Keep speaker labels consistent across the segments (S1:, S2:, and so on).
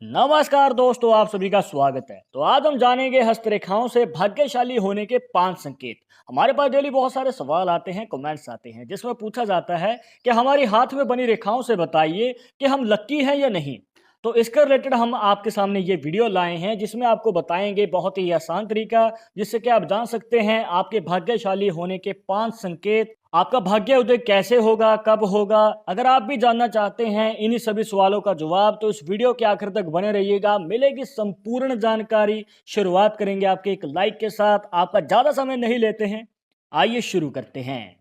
S1: नमस्कार दोस्तों, आप सभी का स्वागत है। तो आज हम जानेंगे हस्तरेखाओं से भाग्यशाली होने के 5 संकेत। हमारे पास डेली बहुत सारे सवाल आते हैं, कमेंट्स आते हैं, जिसमें पूछा जाता है कि हमारी हाथ में बनी रेखाओं से बताइए कि हम लक्की हैं या नहीं। तो इसके रिलेटेड हम आपके सामने ये वीडियो लाए हैं, जिसमें आपको बताएंगे बहुत ही आसान तरीका, जिससे कि आप जान सकते हैं आपके भाग्यशाली होने के 5 संकेत। आपका भाग्य उदय कैसे होगा, कब होगा। अगर आप भी जानना चाहते हैं इन्हीं सभी सवालों का जवाब, तो इस वीडियो के आखिर तक बने रहिएगा, मिलेगी संपूर्ण जानकारी। शुरुआत करेंगे आपके एक लाइक के साथ। आपका ज्यादा समय नहीं लेते हैं, आइए शुरू करते हैं।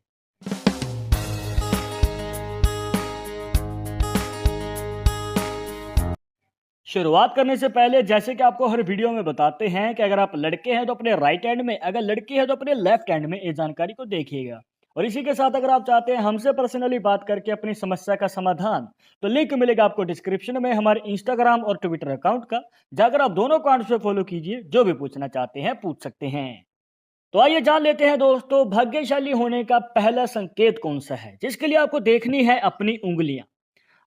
S1: शुरुआत करने से पहले जैसे कि आपको हर वीडियो में बताते हैं कि अगर आप लड़के हैं तो अपने राइट हैंड में, अगर लड़की है तो अपने लेफ्ट हैंड में इस जानकारी को देखिएगा। और इसी के साथ अगर आप चाहते हैं हमसे पर्सनली बात करके अपनी समस्या का समाधान, तो लिंक मिलेगा आपको डिस्क्रिप्शन में हमारे इंस्टाग्राम और ट्विटर अकाउंट का। जाकर आप दोनों अकाउंट पे फॉलो कीजिए, जो भी पूछना चाहते हैं पूछ सकते हैं। तो आइए जान लेते हैं दोस्तों, भाग्यशाली होने का पहला संकेत कौन सा है, जिसके लिए आपको देखनी है अपनी उंगलियां।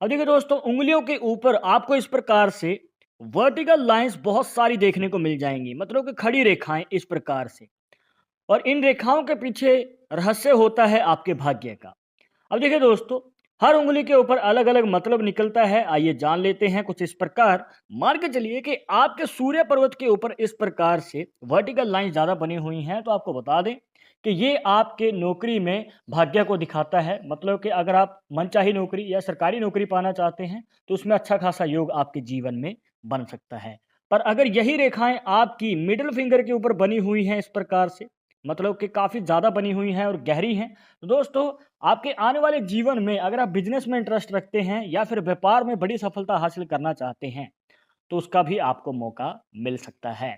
S1: अब देखिए दोस्तों, उंगलियों के ऊपर आपको इस प्रकार से वर्टिकल लाइंस बहुत सारी देखने को मिल जाएंगी, मतलब कि खड़ी रेखाएं इस प्रकार से। और इन रेखाओं के पीछे रहस्य होता है आपके भाग्य का। अब देखिए दोस्तों, हर उंगली के ऊपर अलग अलग मतलब निकलता है। आइए जान लेते हैं कुछ इस प्रकार। मान के चलिए कि आपके सूर्य पर्वत के ऊपर इस प्रकार से वर्टिकल लाइन ज्यादा बनी हुई हैं, तो आपको बता दें कि ये आपके नौकरी में भाग्य को दिखाता है। मतलब कि अगर आप मनचाही नौकरी या सरकारी नौकरी पाना चाहते हैं, तो उसमें अच्छा खासा योग आपके जीवन में बन सकता है। पर अगर यही रेखाएं आपकी मिडिल फिंगर के ऊपर बनी हुई हैं इस प्रकार से, मतलब कि काफी ज्यादा बनी हुई हैं और गहरी हैं, तो दोस्तों आपके आने वाले जीवन में अगर आप बिजनेस में इंटरेस्ट रखते हैं या फिर व्यापार में बड़ी सफलता हासिल करना चाहते हैं, तो उसका भी आपको मौका मिल सकता है।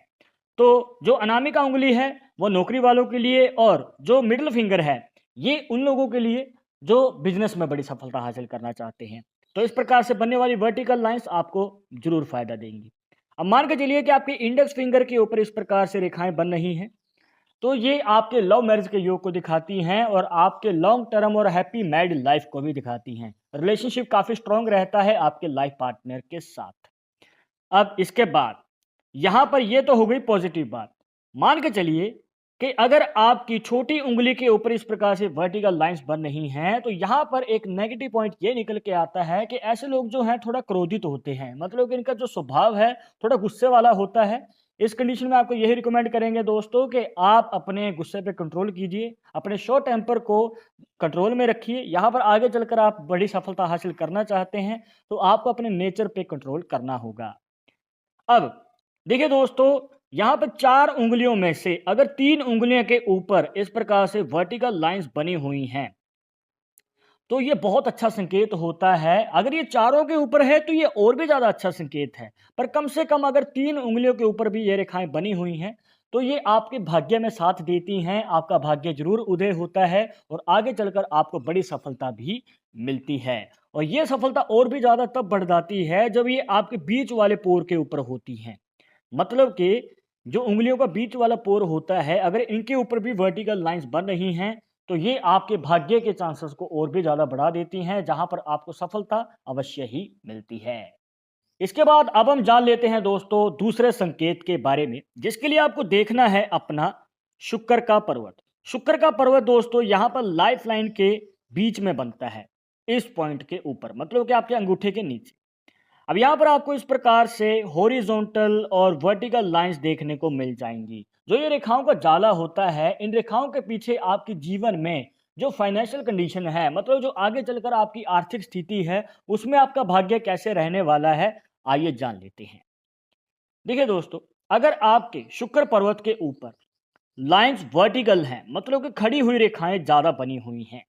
S1: तो जो अनामिका उंगली है वो नौकरी वालों के लिए, और जो मिडिल फिंगर है ये उन लोगों के लिए जो बिजनेस में बड़ी सफलता हासिल करना चाहते हैं। तो इस प्रकार से बनने वाली वर्टिकल लाइंस आपको जरूर फायदा देंगी। अब मान के चलिए कि आपके इंडेक्स फिंगर के ऊपर इस प्रकार से रेखाएं बन रही हैं, तो ये आपके लव मैरिज के योग को दिखाती हैं और आपके लॉन्ग टर्म और हैप्पी मैरिड लाइफ को भी दिखाती हैं। रिलेशनशिप काफी स्ट्रांग रहता है आपके लाइफ पार्टनर के साथ। अब इसके बाद यहां पर ये तो हो गई पॉजिटिव बात। मान के चलिए कि अगर आपकी छोटी उंगली के ऊपर इस प्रकार से वर्टिकल लाइंस बन रही हैं, तो यहां पर एक नेगेटिव पॉइंट ये निकल के आता है कि ऐसे लोग जो हैं थोड़ा क्रोधित होते हैं, मतलब कि इनका जो स्वभाव है थोड़ा गुस्से वाला होता है। इस कंडीशन में आपको यही रिकमेंड करेंगे दोस्तों कि आप अपने गुस्से पे कंट्रोल कीजिए, अपने शॉर्ट टेम्पर को कंट्रोल में रखिए। यहाँ पर आगे चलकर आप बड़ी सफलता हासिल करना चाहते हैं, तो आपको अपने नेचर पे कंट्रोल करना होगा। अब देखिए दोस्तों, यहाँ पर 4 उंगलियों में से अगर 3 उंगलियों के ऊपर इस प्रकार से वर्टिकल लाइंस बनी हुई हैं, तो ये बहुत अच्छा संकेत होता है। अगर ये चारों के ऊपर है तो ये और भी ज्यादा अच्छा संकेत है। पर कम से कम अगर 3 उंगलियों के ऊपर भी ये रेखाएं बनी हुई हैं, तो ये आपके भाग्य में साथ देती हैं। आपका भाग्य जरूर उदय होता है और आगे चलकर आपको बड़ी सफलता भी मिलती है। और ये सफलता और भी ज्यादा तब बढ़ जाती है जब ये आपके बीच वाले पोर के ऊपर होती हैं। मतलब कि जो उंगलियों का बीच वाला पोर होता है, अगर इनके ऊपर भी वर्टिकल लाइंस बन रही हैं, तो ये आपके भाग्य के चांसेस को और भी ज्यादा बढ़ा देती हैं, जहां पर आपको सफलता अवश्य ही मिलती है। इसके बाद अब हम जान लेते हैं दोस्तों दूसरे संकेत के बारे में, जिसके लिए आपको देखना है अपना शुक्र का पर्वत। शुक्र का पर्वत दोस्तों यहाँ पर लाइफ लाइन के बीच में बनता है, इस पॉइंट के ऊपर, मतलब कि आपके अंगूठे के नीचे। अब यहाँ पर आपको इस प्रकार से हॉरिजॉन्टल और वर्टिकल लाइंस देखने को मिल जाएंगी। जो ये रेखाओं का जाला होता है, इन रेखाओं के पीछे आपके जीवन में जो फाइनेंशियल कंडीशन है, मतलब जो आगे चलकर आपकी आर्थिक स्थिति है, उसमें आपका भाग्य कैसे रहने वाला है, आइए जान लेते हैं। देखिए दोस्तों, अगर आपके शुक्र पर्वत के ऊपर लाइंस वर्टिकल हैं, मतलब कि खड़ी हुई रेखाएं ज्यादा बनी हुई हैं,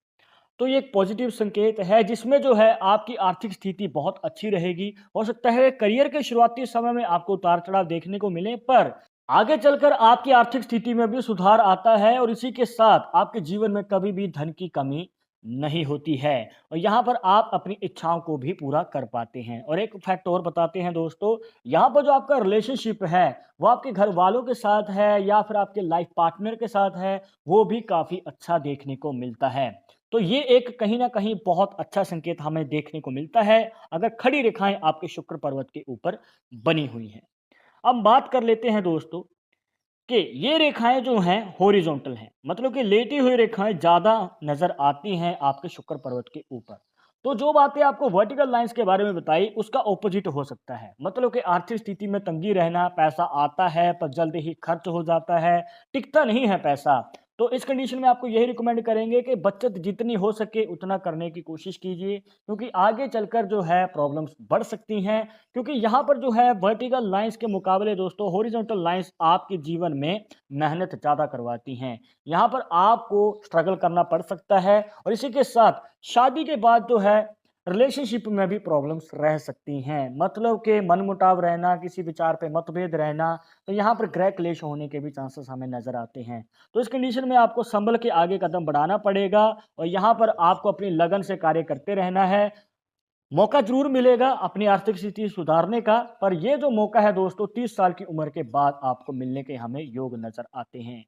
S1: तो ये एक पॉजिटिव संकेत है, जिसमें जो है आपकी आर्थिक स्थिति बहुत अच्छी रहेगी। हो सकता है करियर के शुरुआती समय में आपको उतार चढ़ाव देखने को मिले, पर आगे चलकर आपकी आर्थिक स्थिति में भी सुधार आता है और इसी के साथ आपके जीवन में कभी भी धन की कमी नहीं होती है। और यहाँ पर आप अपनी इच्छाओं को भी पूरा कर पाते हैं। और एक फैक्ट और बताते हैं दोस्तों, यहाँ पर जो आपका रिलेशनशिप है वो आपके घर वालों के साथ है या फिर आपके लाइफ पार्टनर के साथ है, वो भी काफी अच्छा देखने को मिलता है। तो ये एक कहीं न कहीं बहुत अच्छा संकेत हमें देखने को मिलता है, अगर खड़ी रेखाएँ आपके शुक्र पर्वत के ऊपर बनी हुई हैं। अब बात कर लेते हैं दोस्तों कि ये रेखाएँ जो हैं हॉरिज़ॉन्टल हैं, मतलब कि लेटी हुई रेखाएँ ज़्यादा नज़र आती हैं आपके शुक्र पर्वत के ऊपर। तो जो बातें आपको वर्टिकल लाइन्स के बारे में बताई, उसका ऑपोज़िट हो सकता है। मतलब कि आर्थिक स्थिति में तंगी रहना, पैसा आता है पर जल्द ही खर्च हो जाता है, टिकता नहीं है पैसा। तो इस कंडीशन में आपको यही रिकमेंड करेंगे कि बचत जितनी हो सके उतना करने की कोशिश कीजिए, क्योंकि आगे चलकर जो है प्रॉब्लम्स बढ़ सकती हैं। क्योंकि यहाँ पर जो है वर्टिकल लाइन्स के मुकाबले दोस्तों हॉरिजॉन्टल लाइन्स आपके जीवन में मेहनत ज़्यादा करवाती हैं। यहाँ पर आपको स्ट्रगल करना पड़ सकता है और इसी के साथ शादी के बाद जो है रिलेशनशिप में भी प्रॉब्लम्स रह सकती हैं। मतलब कि मनमुटाव रहना, किसी विचार पे मतभेद रहना, तो यहाँ पर गृह क्लेश होने के भी चांसेस हमें नज़र आते हैं। तो इस कंडीशन में आपको संभल के आगे कदम बढ़ाना पड़ेगा और यहाँ पर आपको अपनी लगन से कार्य करते रहना है। मौका ज़रूर मिलेगा अपनी आर्थिक स्थिति सुधारने का, पर ये जो मौका है दोस्तों 30 साल की उम्र के बाद आपको मिलने के हमें योग नज़र आते हैं।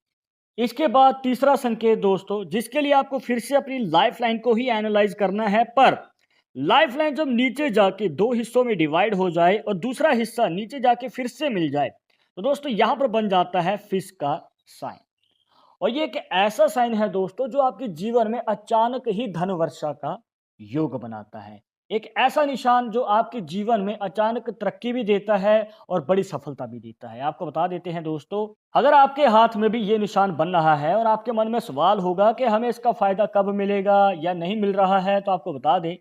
S1: इसके बाद तीसरा संकेत दोस्तों, जिसके लिए आपको फिर से अपनी लाइफ़लाइन को ही एनालाइज़ करना है, पर लाइफ़लाइन जब नीचे जाके 2 हिस्सों में डिवाइड हो जाए और दूसरा हिस्सा नीचे जाके फिर से मिल जाए, तो दोस्तों यहाँ पर बन जाता है फिश का साइन। और ये एक ऐसा साइन है दोस्तों जो आपके जीवन में अचानक ही धन वर्षा का योग बनाता है। एक ऐसा निशान जो आपके जीवन में अचानक तरक्की भी देता है और बड़ी सफलता भी देता है। आपको बता देते हैं दोस्तों, अगर आपके हाथ में भी ये निशान बन रहा है और आपके मन में सवाल होगा कि हमें इसका फायदा कब मिलेगा या नहीं मिल रहा है, तो आपको बता दें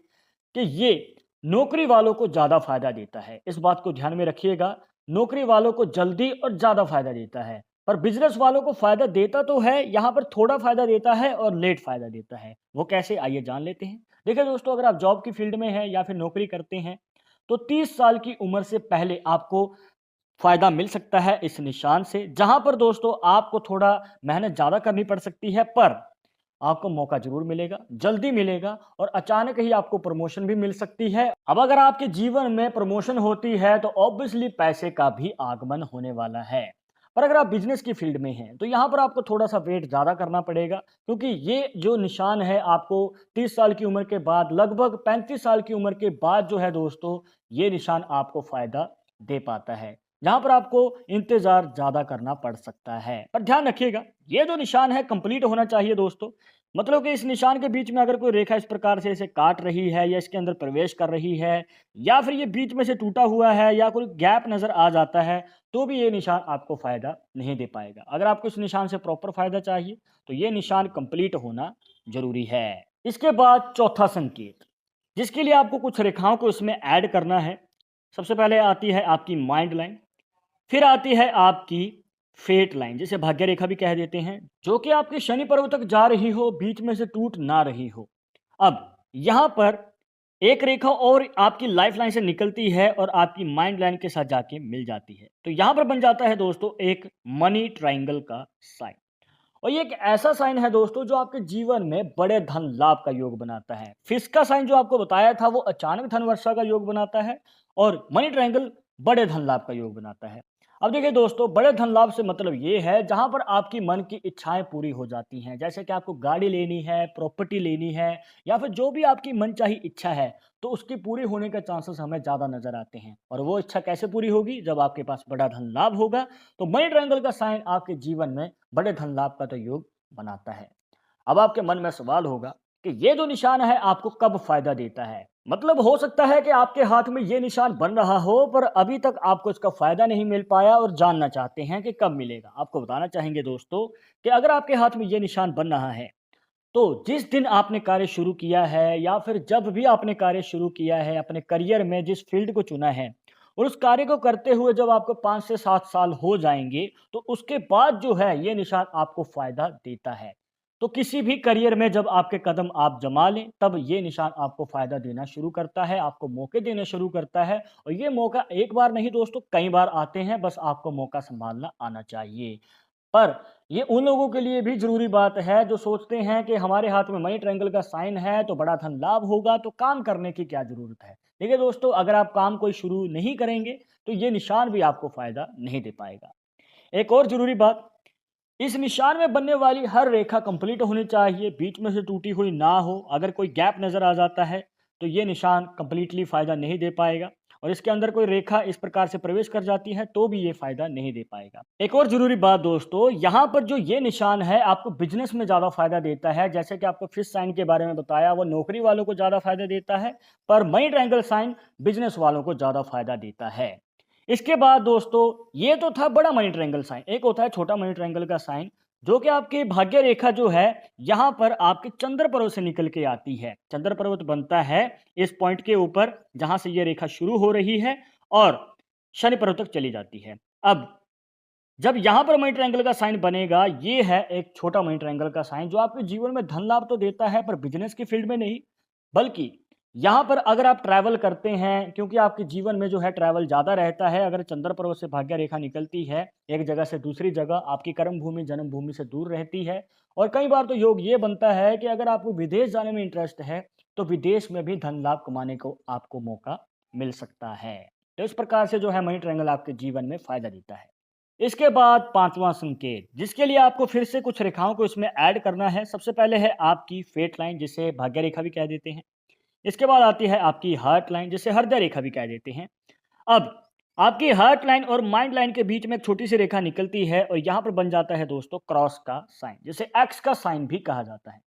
S1: कि ये नौकरी वालों को ज़्यादा फायदा देता है। इस बात को ध्यान में रखिएगा, नौकरी वालों को जल्दी और ज़्यादा फायदा देता है। पर बिज़नेस वालों को फ़ायदा देता तो है, यहाँ पर थोड़ा फ़ायदा देता है और लेट फ़ायदा देता है। वो कैसे, आइए जान लेते हैं। देखिए दोस्तों, अगर आप जॉब की फ़ील्ड में हैं या फिर नौकरी करते हैं, तो 30 साल की उम्र से पहले आपको फ़ायदा मिल सकता है इस निशान से, जहाँ पर दोस्तों आपको थोड़ा मेहनत ज़्यादा करनी पड़ सकती है, पर आपको मौका ज़रूर मिलेगा, जल्दी मिलेगा और अचानक ही आपको प्रमोशन भी मिल सकती है। अब अगर आपके जीवन में प्रमोशन होती है, तो ऑब्वियसली पैसे का भी आगमन होने वाला है। पर अगर आप बिज़नेस की फ़ील्ड में हैं, तो यहाँ पर आपको थोड़ा-सा वेट ज़्यादा करना पड़ेगा, क्योंकि ये जो निशान है आपको 30 साल की उम्र के बाद लगभग 35 साल की उम्र के बाद जो है दोस्तों, ये निशान आपको फ़ायदा दे पाता है। जहाँ पर आपको इंतज़ार ज़्यादा करना पड़ सकता है। पर ध्यान रखिएगा, ये जो निशान है कंप्लीट होना चाहिए दोस्तों। मतलब कि इस निशान के बीच में अगर कोई रेखा इस प्रकार से इसे काट रही है या इसके अंदर प्रवेश कर रही है या फिर ये बीच में से टूटा हुआ है या कोई गैप नज़र आ जाता है, तो भी ये निशान आपको फ़ायदा नहीं दे पाएगा। अगर आपको इस निशान से प्रॉपर फ़ायदा चाहिए, तो ये निशान कंप्लीट होना ज़रूरी है। इसके बाद चौथा संकेत, जिसके लिए आपको कुछ रेखाओं को इसमें ऐड करना है। सबसे पहले आती है आपकी माइंड लाइन, फिर आती है आपकी फेट लाइन, जिसे भाग्य रेखा भी कह देते हैं, जो कि आपके शनि पर्व तक जा रही हो, बीच में से टूट ना रही हो। अब यहाँ पर एक रेखा और आपकी लाइफ लाइन से निकलती है और आपकी माइंड लाइन के साथ जाके मिल जाती है, तो यहाँ पर बन जाता है दोस्तों एक मनी ट्राइंगल का साइन। और ये एक ऐसा साइन है दोस्तों जो आपके जीवन में बड़े धन लाभ का योग बनाता है। फिश का साइन जो आपको बताया था वो अचानक धन वर्षा का योग बनाता है और मनी ट्रायंगल बड़े धन लाभ का योग बनाता है। अब देखिए दोस्तों, बड़े धन लाभ से मतलब ये है जहां पर आपकी मन की इच्छाएं पूरी हो जाती हैं, जैसे कि आपको गाड़ी लेनी है, प्रॉपर्टी लेनी है या फिर जो भी आपकी मनचाही इच्छा है, तो उसकी पूरी होने के चांसेस हमें ज़्यादा नजर आते हैं। और वो इच्छा कैसे पूरी होगी? जब आपके पास बड़ा धन लाभ होगा। तो मनी ट्रायंगल का साइन आपके जीवन में बड़े धन लाभ का तो योग बनाता है। अब आपके मन में सवाल होगा कि ये जो निशान है आपको कब फायदा देता है? मतलब हो सकता है कि आपके हाथ में ये निशान बन रहा हो, पर अभी तक आपको इसका फायदा नहीं मिल पाया और जानना चाहते हैं कि कब मिलेगा। आपको बताना चाहेंगे दोस्तों कि अगर आपके हाथ में ये निशान बन रहा है, तो जिस दिन आपने कार्य शुरू किया है या फिर जब भी आपने कार्य शुरू किया है अपने करियर में, जिस फील्ड को चुना है और उस कार्य को करते हुए जब आपको 5 से 7 साल हो जाएंगे, तो उसके बाद जो है ये निशान आपको फायदा देता है। तो किसी भी करियर में जब आपके कदम आप जमा लें, तब ये निशान आपको फायदा देना शुरू करता है, आपको मौके देना शुरू करता है। और ये मौका एक बार नहीं दोस्तों, कई बार आते हैं, बस आपको मौका संभालना आना चाहिए। पर ये उन लोगों के लिए भी ज़रूरी बात है जो सोचते हैं कि हमारे हाथ में मनी ट्रायंगल का साइन है तो बड़ा धन लाभ होगा, तो काम करने की क्या ज़रूरत है। देखिए दोस्तों, अगर आप काम कोई शुरू नहीं करेंगे, तो ये निशान भी आपको फ़ायदा नहीं दे पाएगा। एक और ज़रूरी बात, इस निशान में बनने वाली हर रेखा कंप्लीट होनी चाहिए, बीच में से टूटी हुई ना हो। अगर कोई गैप नज़र आ जाता है तो ये निशान कंप्लीटली फ़ायदा नहीं दे पाएगा, और इसके अंदर कोई रेखा इस प्रकार से प्रवेश कर जाती है तो भी ये फ़ायदा नहीं दे पाएगा। एक और ज़रूरी बात दोस्तों, यहाँ पर जो ये निशान है आपको बिज़नेस में ज़्यादा फ़ायदा देता है। जैसे कि आपको फिश साइन के बारे में बताया, वो नौकरी वालों को ज़्यादा फ़ायदा देता है, पर मनी ट्रायंगल साइन बिज़नेस वालों को ज़्यादा फ़ायदा देता है। इसके बाद दोस्तों, ये तो था बड़ा मनी ट्रायंगल साइन। एक होता है छोटा मनी ट्रायंगल का साइन, जो कि आपकी भाग्य रेखा जो है यहाँ पर आपके चंद्र पर्वत से निकल के आती है। चंद्र पर्वत बनता है इस पॉइंट के ऊपर जहां से ये रेखा शुरू हो रही है और शनि पर्वत तक चली जाती है। अब जब यहाँ पर मनी ट्रायंगल का साइन बनेगा, ये है एक छोटा मनी ट्रायंगल का साइन जो आपके जीवन में धन लाभ तो देता है, पर बिजनेस की फील्ड में नहीं। बल्कि यहाँ पर अगर आप ट्रैवल करते हैं, क्योंकि आपके जीवन में जो है ट्रैवल ज़्यादा रहता है, अगर चंद्र पर्वत से भाग्य रेखा निकलती है एक जगह से दूसरी जगह, आपकी कर्म भूमि जन्म भूमि से दूर रहती है। और कई बार तो योग ये बनता है कि अगर आपको विदेश जाने में इंटरेस्ट है तो विदेश में भी धन लाभ कमाने को आपको मौका मिल सकता है। तो इस प्रकार से जो है मनी ट्रायंगल आपके जीवन में फायदा देता है। इसके बाद पांचवा संकेत, जिसके लिए आपको फिर से कुछ रेखाओं को इसमें ऐड करना है। सबसे पहले है आपकी फेट लाइन, जिसे भाग्य रेखा भी कह देते हैं। इसके बाद आती है आपकी हार्ट लाइन, जिसे हृदय रेखा भी कह देते हैं। अब आपकी हार्ट लाइन और माइंड लाइन के बीच में एक छोटी सी रेखा निकलती है और यहाँ पर बन जाता है दोस्तों क्रॉस का साइन, जिसे एक्स का साइन भी कहा जाता है।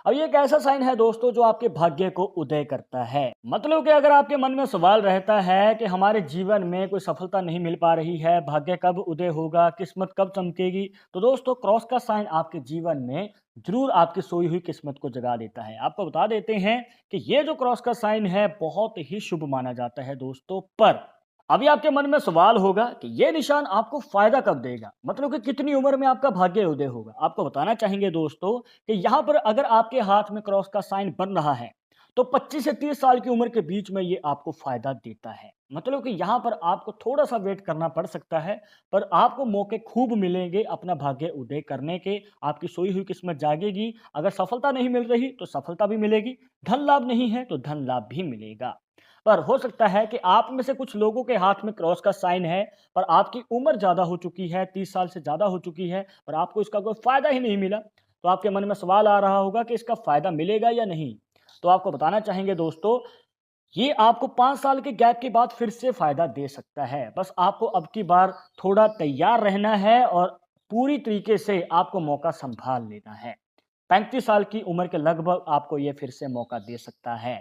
S1: अब ये एक ऐसा साइन है दोस्तों जो आपके भाग्य को उदय करता है। मतलब कि अगर आपके मन में सवाल रहता है कि हमारे जीवन में कोई सफलता नहीं मिल पा रही है, भाग्य कब उदय होगा, किस्मत कब चमकेगी, तो दोस्तों क्रॉस का साइन आपके जीवन में जरूर आपकी सोई हुई किस्मत को जगा देता है। आपको बता देते हैं कि ये जो क्रॉस का साइन है बहुत ही शुभ माना जाता है दोस्तों। पर अभी आपके मन में सवाल होगा कि ये निशान आपको फायदा कब देगा, मतलब कि कितनी उम्र में आपका भाग्य उदय होगा। आपको बताना चाहेंगे दोस्तों कि यहाँ पर अगर आपके हाथ में क्रॉस का साइन बन रहा है तो 25 से 30 साल की उम्र के बीच में ये आपको फायदा देता है। मतलब कि यहाँ पर आपको थोड़ा सा वेट करना पड़ सकता है, पर आपको मौके खूब मिलेंगे अपना भाग्य उदय करने के। आपकी सोई हुई किस्मत जागेगी। अगर सफलता नहीं मिल रही तो सफलता भी मिलेगी, धन लाभ नहीं है तो धन लाभ भी मिलेगा। पर हो सकता है कि आप में से कुछ लोगों के हाथ में क्रॉस का साइन है, पर आपकी उम्र ज़्यादा हो चुकी है, 30 साल से ज़्यादा हो चुकी है, पर आपको इसका कोई फ़ायदा ही नहीं मिला। तो आपके मन में सवाल आ रहा होगा कि इसका फ़ायदा मिलेगा या नहीं। तो आपको बताना चाहेंगे दोस्तों, ये आपको 5 साल के गैप के बाद फिर से फ़ायदा दे सकता है। बस आपको अब की बार थोड़ा तैयार रहना है और पूरी तरीके से आपको मौका सँभाल लेना है। 35 साल की उम्र के लगभग आपको ये फिर से मौका दे सकता है।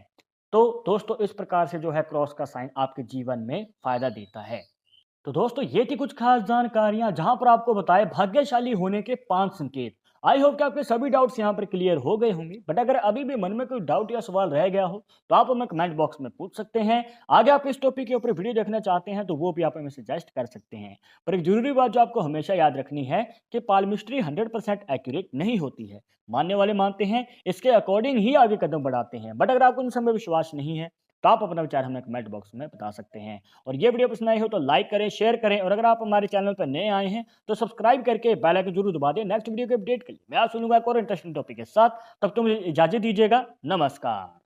S1: तो दोस्तों इस प्रकार से जो है क्रॉस का साइन आपके जीवन में फ़ायदा देता है। तो दोस्तों ये थी कुछ खास जानकारियां जहां पर आपको बताए भाग्यशाली होने के 5 संकेत। आई होप कि आपके सभी डाउट्स यहां पर क्लियर हो गए होंगे। बट अगर अभी भी मन में कोई डाउट या सवाल रह गया हो तो आप हमें कमेंट बॉक्स में पूछ सकते हैं। आगे आप इस टॉपिक के ऊपर वीडियो देखना चाहते हैं तो वो भी आप हमें सजेस्ट कर सकते हैं। पर एक जरूरी बात जो आपको हमेशा याद रखनी है कि पालमिस्ट्री 100% एक्यूरेट नहीं होती है। मानने वाले मानते हैं, इसके अकॉर्डिंग ही आगे कदम बढ़ाते हैं। बट अगर आपको इन सब में विश्वास नहीं है तो आप अपना विचार हमें कमेंट बॉक्स में बता सकते हैं। और ये वीडियो पसंद आई हो तो लाइक करें, शेयर करें, और अगर आप हमारे चैनल पर नए आए हैं तो सब्सक्राइब करके बेल आइकन जरूर दबा दें नेक्स्ट वीडियो के अपडेट के लिए। मैं आप सुनूंगा एक और इंटरेस्टिंग टॉपिक के साथ। तब तो मुझे इजाजत दीजिएगा। नमस्कार।